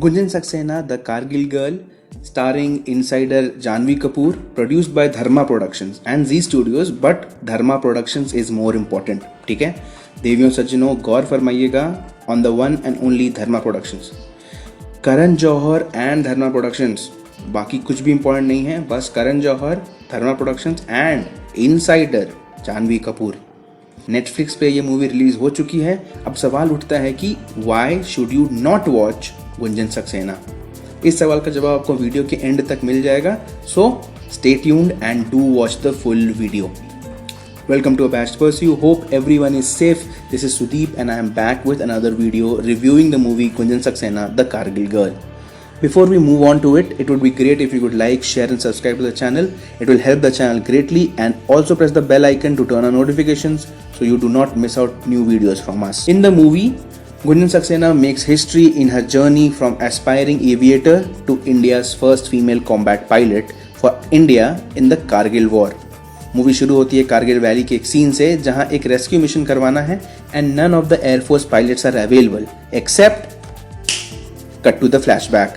Gunjan Saxena, The Kargil Girl, starring insider Janvi Kapoor, produced by Dharma Productions and Z Studios, but Dharma Productions is more important. ठीक है, देवियों सज्जनों गौर फरमाइएगा on the one and only Dharma Productions. Karan Johar and Dharma productions, बाकी कुछ भी important नहीं है, बस Karan Johar, Dharma productions and insider Janhvi Kapoor. Netflix पे ये मूवी रिलीज हो चुकी है. अब सवाल उठता है कि why should you not watch Gunjan Saxena. इस सवाल का जवाब आपको वीडियो के एंड तक मिल जाएगा. So stay tuned and do watch the full video. Welcome to Abashed Pursue. Hope everyone is safe. This is Sudeep and I am back with another video reviewing the movie Gunjan Saxena, The Kargil Girl. Before we move on to it, it would be great if you could like, share and subscribe to the channel. It will help the channel greatly, and also press the bell icon to turn on notifications so you do not miss out new videos from us. In the movie, Gunjan Saxena makes history in her journey from aspiring aviator to India's first female combat pilot for India in the Kargil War. Movie शुरू होती है Kargil valley के एक scene से जहां एक rescue mission करवाना है and none of the air force pilots are available except cut to the flashback.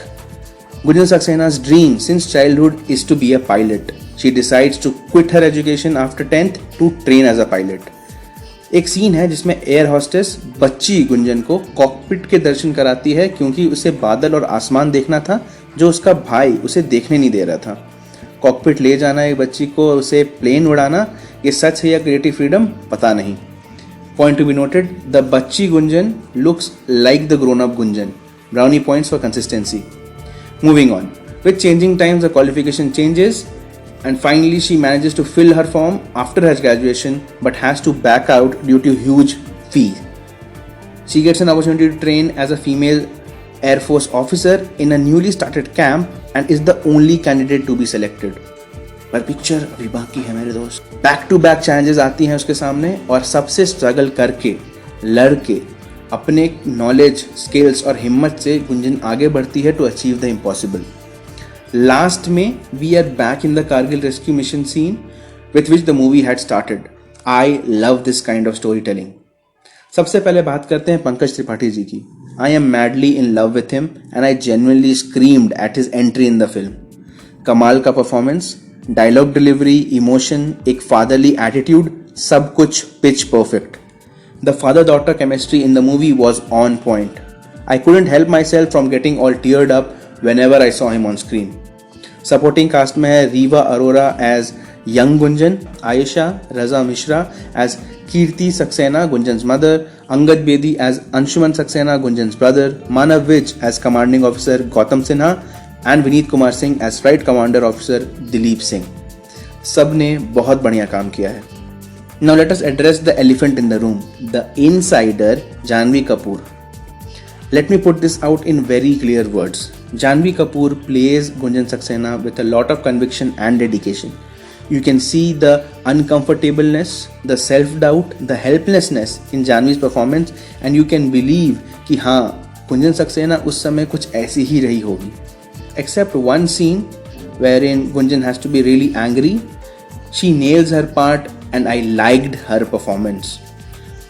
Gunjan Saxena's dream since childhood is to be a pilot. She decides to quit her education after 10th to train as a pilot. एक scene है जिसमें air hostess बच्ची गुंजन को cockpit के दर्शन कराती है क्योंकि उसे बादल और आसमान देखना था जो उसका भाई उसे देखने नहीं दे रहा था. कॉकपिट ले जाना एक बच्ची को, उसे प्लेन उड़ाना, ये सच है या क्रिएटिव फ्रीडम पता नहीं. Point to be noted, the बच्ची Gunjan looks like the grown up Gunjan. Brownie points for consistency. Moving on, with changing times the qualification changes and finally she manages to fill her form after her graduation but has to back out due to huge fee. She gets an opportunity to train as a female Air Force officer in a newly started camp and is the only candidate to be selected. पर picture अभी बाकी है मेरे दोस्त. Back to back challenges आती हैं उसके सामने और सबसे स्ट्रगल करके लड़के अपने नॉलेज, स्किल्स और हिम्मत से गुंजन आगे बढ़ती है to achieve the impossible. Last में we are back in the Kargil rescue mission scene with which the movie had started. I love this kind of story telling. सबसे पहले बात करते हैं पंकज त्रिपाठी जी की. I am madly in love with him and I genuinely screamed at his entry in the film. कमाल का performance, dialogue delivery, emotion, एक fatherly attitude, सब कुछ pitch perfect. The father-daughter chemistry in the movie was on point. I couldn't help myself from getting all teared up whenever I saw him on screen. Supporting cast में है Rewa Arora as young Gunjan, Ayesha Raza Mishra as Kirti Saxena, Gunjan's mother, Angad Bedi as Anshuman Saxena, Gunjan's brother, Manav Vij as commanding officer Gautam Sinha and Vineet Kumar Singh as flight commander officer Dileep Singh. सब ने बहुत बढ़िया काम किया है. Now let us address the elephant in the room, the insider Janvi Kapoor. Let me put this out in very clear words. Janvi Kapoor plays Gunjan Saxena with a lot of conviction and dedication. You can see the uncomfortableness, the self-doubt, the helplessness in Janvi's performance and you can believe कि हाँ गुंजन सक्सेना उस समय कुछ ऐसी ही रही होगी. Except one scene wherein Gunjan has to be really angry, she nails her part and I liked her performance.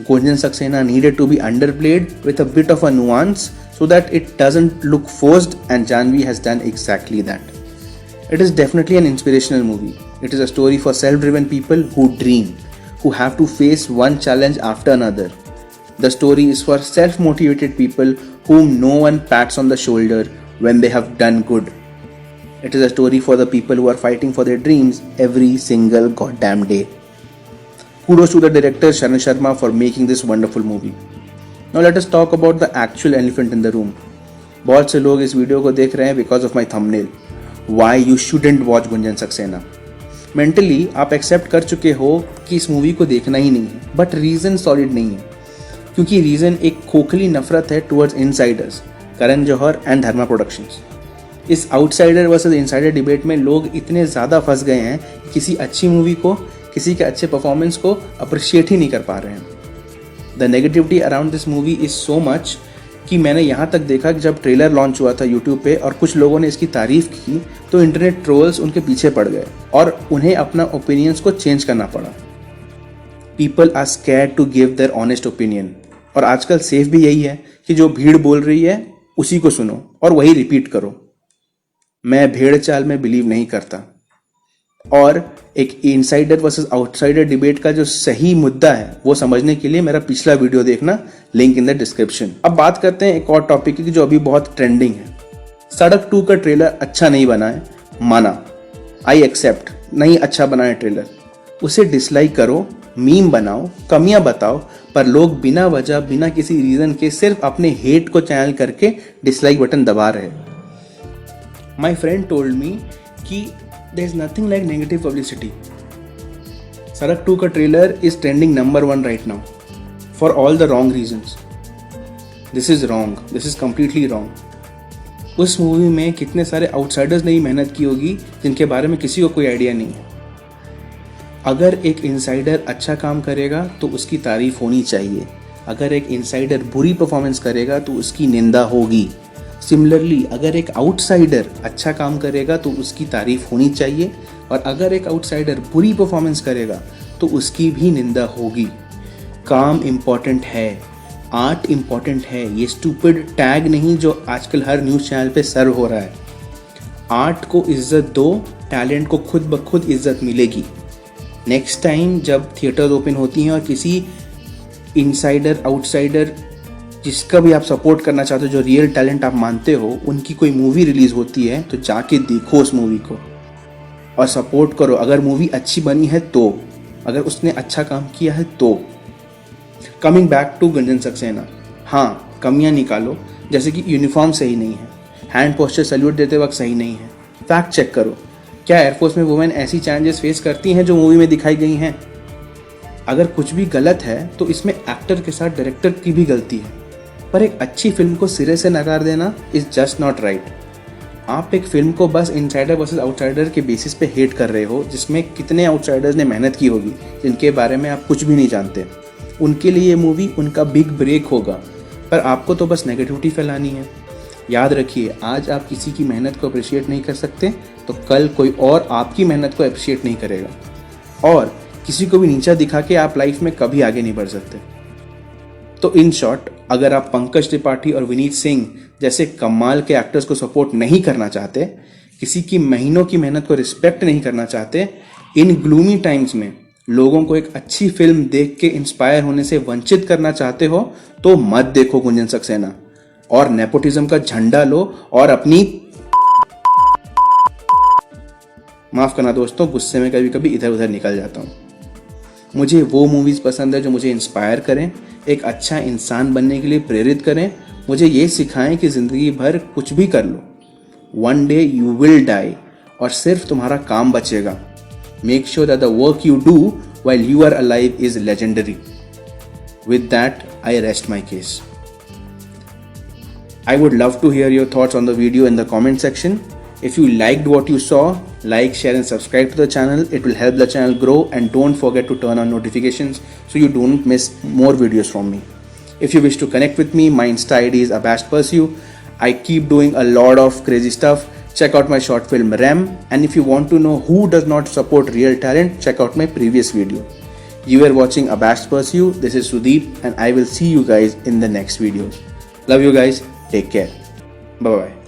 Gunjan Saxena needed to be underplayed with a bit of a nuance so that it doesn't look forced and Janvi has done exactly that. It is definitely an inspirational movie. It is a story for self-driven people who dream, who have to face one challenge after another. The story is for self-motivated people whom no one pats on the shoulder when they have done good. It is a story for the people who are fighting for their dreams every single goddamn day. Kudos to the director Sharan Sharma for making this wonderful movie. Now let us talk about the actual elephant in the room. बहुत से लोग इस video को देख रहे हैं because of my thumbnail. Why you shouldn't watch Gunjan Saxena. Mentally आप accept कर चुके हो कि इस मूवी को देखना ही नहीं है, बट रीज़न सॉलिड नहीं है क्योंकि रीज़न एक खोखली नफरत है towards insiders, Karan Johar and Dharma productions. इस आउटसाइडर वर्सेस इनसाइडर डिबेट में लोग इतने ज़्यादा फंस गए हैं कि किसी अच्छी मूवी को, किसी के अच्छे परफॉर्मेंस को अप्रिशिएट ही नहीं कर पा रहे हैं. The negativity around this movie is so much कि मैंने यहाँ तक देखा कि जब ट्रेलर लॉन्च हुआ था यूट्यूब पे और कुछ लोगों ने इसकी तारीफ की तो इंटरनेट ट्रोल्स उनके पीछे पड़ गए और उन्हें अपना ओपिनियंस को चेंज करना पड़ा. People are scared to give their honest opinion और आजकल सेफ भी यही है कि जो भीड़ बोल रही है उसी को सुनो और वही रिपीट करो। मैं भेड़ चाल में बिलीव नहीं करता। और एक इनसाइडर वर्सेस आउटसाइडर डिबेट का जो सही मुद्दा है वो समझने के लिए मेरा पिछला वीडियो देखना, लिंक इन द डिस्क्रिप्शन। अब बात करते हैं एक और टॉपिक की जो अभी बहुत ट्रेंडिंग है। सड़क 2 का ट्रेलर अच्छा नहीं बना है, माना, आई एक्सेप्ट, नहीं अच्छा बना है ट्रेलर, उसे डिसलाइक करो, मीम बनाओ, कमियां बताओ, पर लोग बिना वजह, बिना किसी रीजन के सिर्फ अपने हेट को चैनल करके डिसलाइक बटन दबा रहे। माई फ्रेंड टोल्ड मी कि there is nothing like negative publicity. Sarak 2 का trailer is trending number 1 right now for all the wrong reasons. This is wrong. This is completely wrong. उस movie में कितने सारे outsiders ने मेहनत की होगी जिनके बारे में किसी को कोई आइडिया नहीं है। अगर एक इनसाइडर अच्छा काम करेगा तो उसकी तारीफ होनी चाहिए, अगर एक इनसाइडर बुरी परफॉर्मेंस करेगा तो उसकी निंदा होगी। सिमिलरली अगर एक आउटसाइडर अच्छा काम करेगा तो उसकी तारीफ होनी चाहिए, और अगर एक आउटसाइडर बुरी परफॉर्मेंस करेगा तो उसकी भी निंदा होगी। काम इम्पॉर्टेंट है, आर्ट इम्पॉर्टेंट है, ये स्टूपिड टैग नहीं जो आजकल हर न्यूज़ चैनल पे सर्व हो रहा है। आर्ट को इज्जत दो, टैलेंट को खुद ब खुद इज्जत मिलेगी। नेक्स्ट टाइम जब थिएटर्स ओपन होती हैं और किसी इनसाइडर, आउटसाइडर, जिसका भी आप सपोर्ट करना चाहते हो, जो रियल टैलेंट आप मानते हो, उनकी कोई मूवी रिलीज होती है तो जाके देखो उस मूवी को और सपोर्ट करो। अगर मूवी अच्छी बनी है तो, अगर उसने अच्छा काम किया है तो। Coming back to Gunjan Saxena, हाँ कमियां निकालो, जैसे कि यूनिफॉर्म सही नहीं है, हैंड पोस्चर सैल्यूट देते वक्त सही नहीं है, फैक्ट चेक करो। क्या एयरफोर्स में वुमेन ऐसी चैलेंजेस फेस करती हैं जो मूवी में दिखाई गई हैं? अगर कुछ भी गलत है तो इसमें एक्टर के साथ डायरेक्टर की भी गलती है, पर एक अच्छी फिल्म को सिरे से नकार देना इज जस्ट नॉट राइट। आप एक फिल्म को बस इनसाइडर वर्सेस आउटसाइडर के बेसिस पे हेट कर रहे हो, जिसमें कितने आउटसाइडर्स ने मेहनत की होगी जिनके बारे में आप कुछ भी नहीं जानते। उनके लिए ये मूवी उनका बिग ब्रेक होगा, पर आपको तो बस नेगेटिविटी फैलानी है। याद रखिए, आज आप किसी की मेहनत को अप्रिशिएट नहीं कर सकते तो कल कोई और आपकी मेहनत को अप्रिशिएट नहीं करेगा, और किसी को भी नीचा दिखा के आप लाइफ में कभी आगे नहीं बढ़ सकते। तो इन शॉर्ट, अगर आप पंकज त्रिपाठी और विनीत सिंह जैसे कमाल के एक्टर्स को सपोर्ट नहीं करना चाहते, किसी की महीनों की मेहनत को रिस्पेक्ट नहीं करना चाहते, इन ग्लूमी टाइम्स में लोगों को एक अच्छी फिल्म देख के इंस्पायर होने से वंचित करना चाहते हो, तो मत देखो गुंजन सक्सेना और नेपोटिज्म का झंडा लो और अपनी, माफ करना दोस्तों, गुस्से में कभी कभी इधर उधर निकल जाता हूँ। मुझे वो मूवीज पसंद है जो मुझे इंस्पायर करें, एक अच्छा इंसान बनने के लिए प्रेरित करें, मुझे ये सिखाएं कि जिंदगी भर कुछ भी कर लो, one day you will die, और सिर्फ तुम्हारा काम बचेगा। Make sure that the work you do while you are alive is legendary. With that I rest my case. I would love to hear your thoughts on the video in the comment section. If you liked what you saw, like, share and subscribe to the channel. It will help the channel grow, and don't forget to turn on notifications so you don't miss more videos from me. If you wish to connect with me, my Insta ID is Abashed Pursue. I keep doing a lot of crazy stuff. Check out my short film Rem, and if you want to know who does not support real talent, check out my previous video. You are watching Abashed Pursue. This is Sudeep, and I will see you guys in the next videos. Love you guys. Take care. Bye bye.